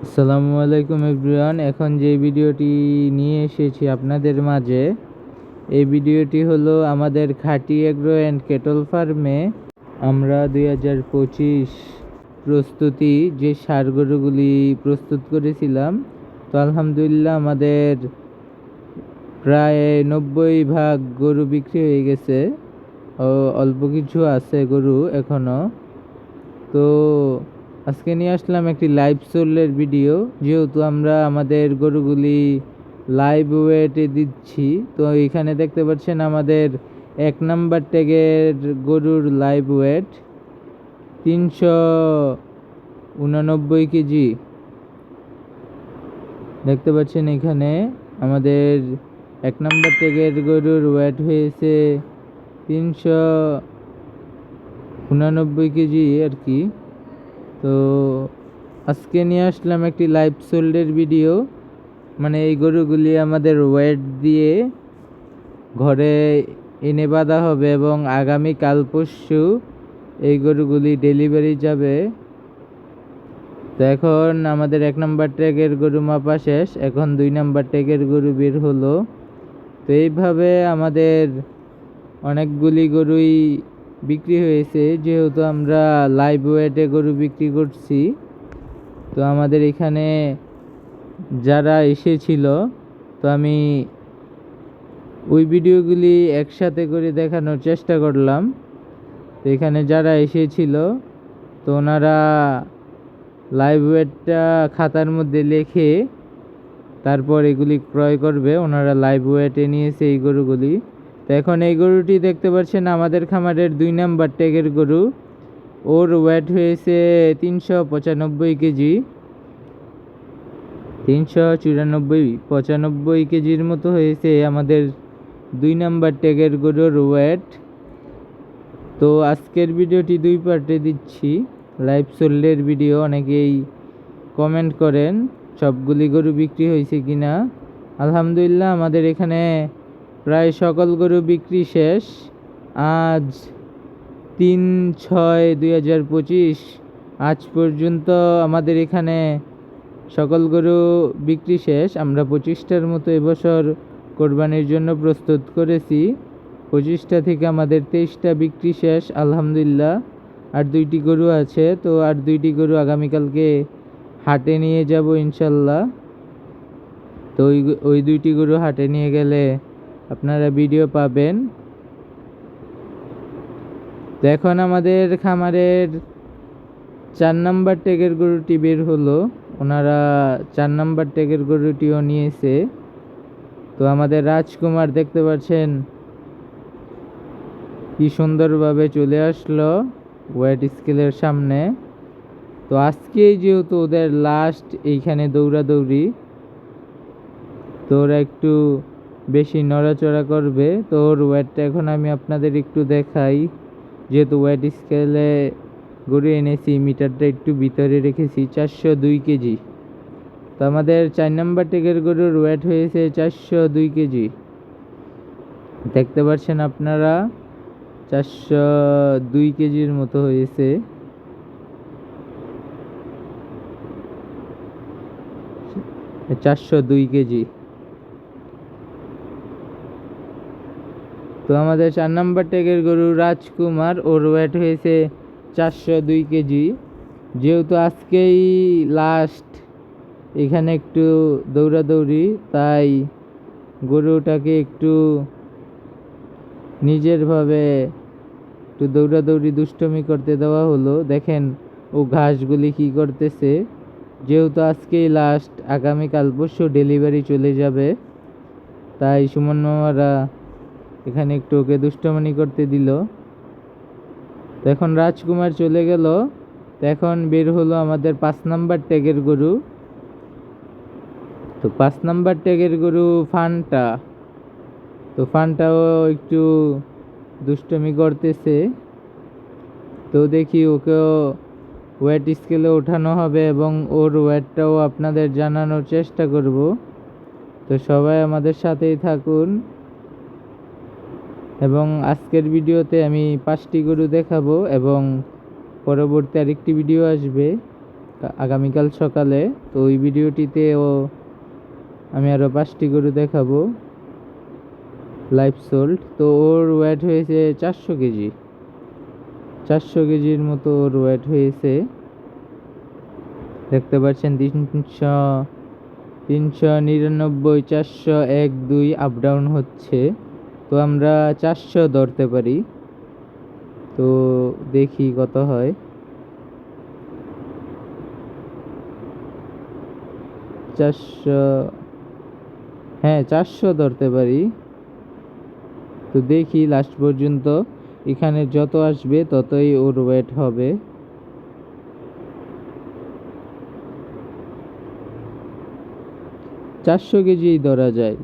আসসালামু আলাইকুম এভরিওয়ান। এখন যে ভিডিওটি নিয়ে এসেছি আপনাদের মাঝে, এই ভিডিওটি হলো আমাদের খাঁটি এগ্রো অ্যান্ড কেটল ফার্মে আমরা 2025 প্রস্তুতি যে ষাঁড় গরুগুলি প্রস্তুত করেছিলাম। তো আলহামদুলিল্লাহ আমাদের প্রায় 90% গরু বিক্রি হয়ে গেছে, অল্প কিছু আছে গরু এখনও। তো আজকে নিয়ে আসলাম একটি লাইভ সোলের ভিডিও, যেহেতু আমরা আমাদের গরুগুলি লাইভ ওয়েটে দিচ্ছি। তো এখানে দেখতে পাচ্ছেন আমাদের 1 নাম্বার ট্যাগের গরুর লাইভ ওয়েট 389 কেজি দেখতে পাচ্ছেন। এখানে আমাদের 1 নাম্বার ট্যাগের গরুর ওয়েট হয়েছে 389 কেজি আর কি। তো আজকে নিয়ে আসলাম একটি লাইভ সোল্ডের ভিডিও, মানে এই গরুগুলি আমাদের ওয়েট দিয়ে ঘরে এনে বাঁধা হবে এবং আগামী কাল পরশু এই গরুগুলি ডেলিভারি যাবে। তো এখন আমাদের 1 নাম্বার ট্যাগের গরু মাপা শেষ, এখন 2 নাম্বার ট্যাগের গরু বের হলো। তো এইভাবে আমাদের অনেকগুলি গরুই বিক্রি হয়েছে, যেহেতু আমরা লাইভ ওয়েটে গরু বিক্রি করছি। তো আমাদের এখানে যারা এসেছিল, তো আমি ওই ভিডিওগুলি একসাথে করে দেখানোর চেষ্টা করলাম। তো এখানে যারা এসেছিল, তো ওনারা লাইভ ওয়েটটা খাতার মধ্যে লিখে তারপর এগুলি ক্রয় করবে। ওনারা লাইভ ওয়েটে নিয়েছে এই গরুগুলি। তো এখন এই গরুটি দেখতে পাচ্ছেন আমাদের খামারের 2 নাম্বার ট্যাগের গরু, ওর ওয়েট হয়েছে 395 কেজি, 394-95 কেজির মতো হয়েছে আমাদের 2 নাম্বার ট্যাগের গরুর ওয়েট। তো আজকের ভিডিওটি 2 পার্টে দিচ্ছি, লাইভ সোল্ডের ভিডিও। অনেকেই কমেন্ট করেন সবগুলি গরু বিক্রি হয়েছে কিনা। আলহামদুলিল্লাহ আমাদের এখানে প্রায় সকল গরু বিক্রি শেষ। আজ 3/6/2025 আজ পর্যন্ত আমাদের এখানে সকল গরু বিক্রি শেষ। আমরা 25টার মতো এবছর কোরবানির জন্য প্রস্তুত করেছি। 25টা থেকে আমাদের 23টা বিক্রি শেষ আলহামদুলিল্লাহ। আর 2টি গরু আছে, তো আর 2টি গরু আগামীকালকে হাটে নিয়ে যাব ইনশাল্লাহ। তো ওই 2টি গরু হাটে নিয়ে গেলে আপনারা ভিডিও পাবেন। তো এখন আমাদের খামারের 4 নাম্বার ট্যাগের গরুটি বের হলো, ওনারা 4 নাম্বার ট্যাগের গরুটিও নিয়েছে। তো আমাদের রাজকুমার দেখতে পাচ্ছেন কি সুন্দরভাবে চলে আসলো ওয়েট স্কেলের সামনে। তো আজকেই যেহেতু ওদের লাস্ট এইখানে দৌড়াদৌড়ি, তো ওরা একটু বেশি নড়াচড়া করবে। তো ওর ওয়েটটা এখন আমি আপনাদের একটু দেখাই, যেহেতু ওয়েট স্কেলে গরু এনেছি, মিটারটা একটু ভিতরে রেখেছি। 402 কেজি। তো আমাদের 4 নাম্বার ট্যাগের গরুর ওয়েট হয়েছে 402 কেজি দেখতে পাচ্ছেন আপনারা। 402 কেজির মতো হয়েছে। 402 কেজি। তো আমাদের 4 নাম্বার ট্যাগের গরু রাজকুমার, ওর ওয়েট হয়েছে 402 কেজি। যেহেতু আজকেই লাস্ট এখানে একটু দৌড়াদৌড়ি, তাই গরুটাকে একটু নিজেরভাবে একটু দৌড়াদৌড়ি দুষ্টমি করতে দেওয়া হলো। দেখেন ও ঘাসগুলি কি করতেছে। যেহেতু আজকেই লাস্ট, আগামীকাল পরশু ডেলিভারি চলে যাবে, তাই সুমন মামারা এখানে একটু ওকে দুষ্টমনি করতে দিল। তো এখন রাজকুমার চলে গেল। তো এখন বের হলো আমাদের 5 নাম্বার ট্যাগের গরু। তো 5 নাম্বার ট্যাগের গরু ফান্টা। তো ফান্টাও একটু দুষ্টমি করতেছে। তো দেখি ওকেও ওয়েট স্কেলে ওঠানো হবে এবং ওর ওয়েটটাও আপনাদের জানানোর চেষ্টা করব। তো সবাই আমাদের সাথেই থাকুন। এবং আজকের ভিডিওতে আমি 5টি গরু দেখাবো এবং পরবর্তী আরেকটি ভিডিও আসবে। আগামীকাল সকালে। তো ওই ভিডিওটিতেও আমি আরও 5টি গরু দেখাবো লাইভ সোল্ড। তো ওর ওয়েট হয়েছে 400 কেজি, 400 কেজির মতো ওর ওয়েট হয়েছে। দেখতে পাচ্ছেন 399, 401, 2 আপ ডাউন হচ্ছে। তো আমরা 400 ধরতে পারি। তো দেখি কত হয়। 400, হ্যাঁ 400 ধরতে পারি। তো দেখি লাস্ট পর্যন্ত এখানে যত আসবে ততই ওর ওয়েট হবে। চারশো কেজি ধরা যায়।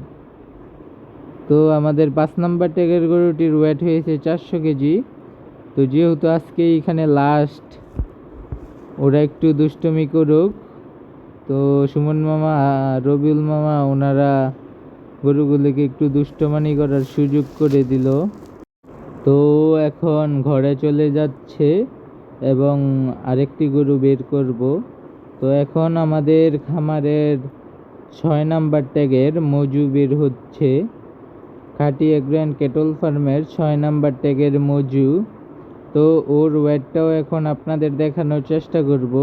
তো আমাদের 5 নাম্বার ট্যাগের গরুটির ওয়েট হয়েছে 400 কেজি। তো যেহেতু আজকে এখানে লাস্ট, ওরা একটু দুষ্টমি করুক। তো সুমন মামা, রবিউল মামা ওনারা গরুগুলিকে একটু দুষ্টমানি করার সুযোগ করে দিল। তো এখন ঘরে চলে যাচ্ছে এবং আরেকটি গরু বের করব। তো এখন আমাদের খামারের 6 নাম্বার ট্যাগের মজু বের হচ্ছে। খাঁটি এগ্রো কেটল ফার্মের 6 নাম্বার ট্যাগের মজু। তো ওর ওয়েটটাও এখন আপনাদের দেখানোর চেষ্টা করব,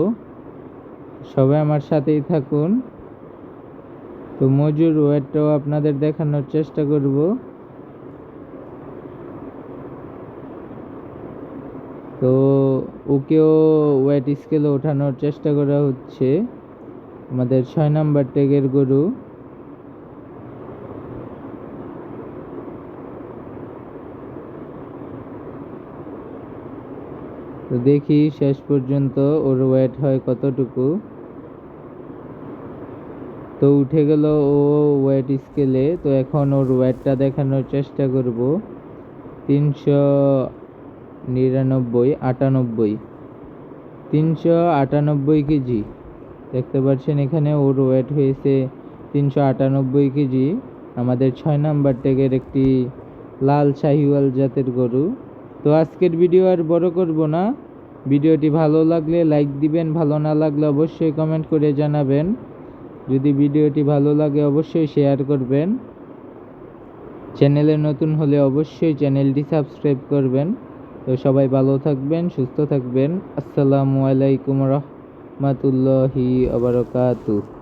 সবাই আমার সাথেই থাকুন। তো মজুর ওয়েটটাও আপনাদের দেখানোর চেষ্টা করব। তো ওকেও ওয়েট স্কেলে ওঠানোর চেষ্টা করা হচ্ছে, আমাদের 6 নাম্বার ট্যাগের গরু। তো দেখি শেষ পর্যন্ত ওর ওয়েট হয় কতটুকু। তো উঠে গেল ও ওয়েট স্কেলে। তো এখন ওর ওয়েটটা দেখানোর চেষ্টা করব। 399, 98, 398 কেজি। দেখতে পাচ্ছেন এখানে ওর ওয়েট হয়েছে 398 কেজি। আমাদের 6 নাম্বার ট্যাগের একটি লাল শাহিওয়াল জাতের গরু। তো আজকের ভিডিও আর বড় করব না। ভিডিওটি ভালো লাগলে লাইক দিবেন, ভালো না লাগলে অবশ্যই কমেন্ট করে জানাবেন। যদি ভিডিওটি ভালো লাগে অবশ্যই শেয়ার করবেন। চ্যানেলে নতুন হলে অবশ্যই চ্যানেলটি সাবস্ক্রাইব করবেন। তো সবাই ভালো থাকবেন, সুস্থ থাকবেন। আসসালামু আলাইকুম রহমতুল্লাহি ওয়া বারাকাতুহু।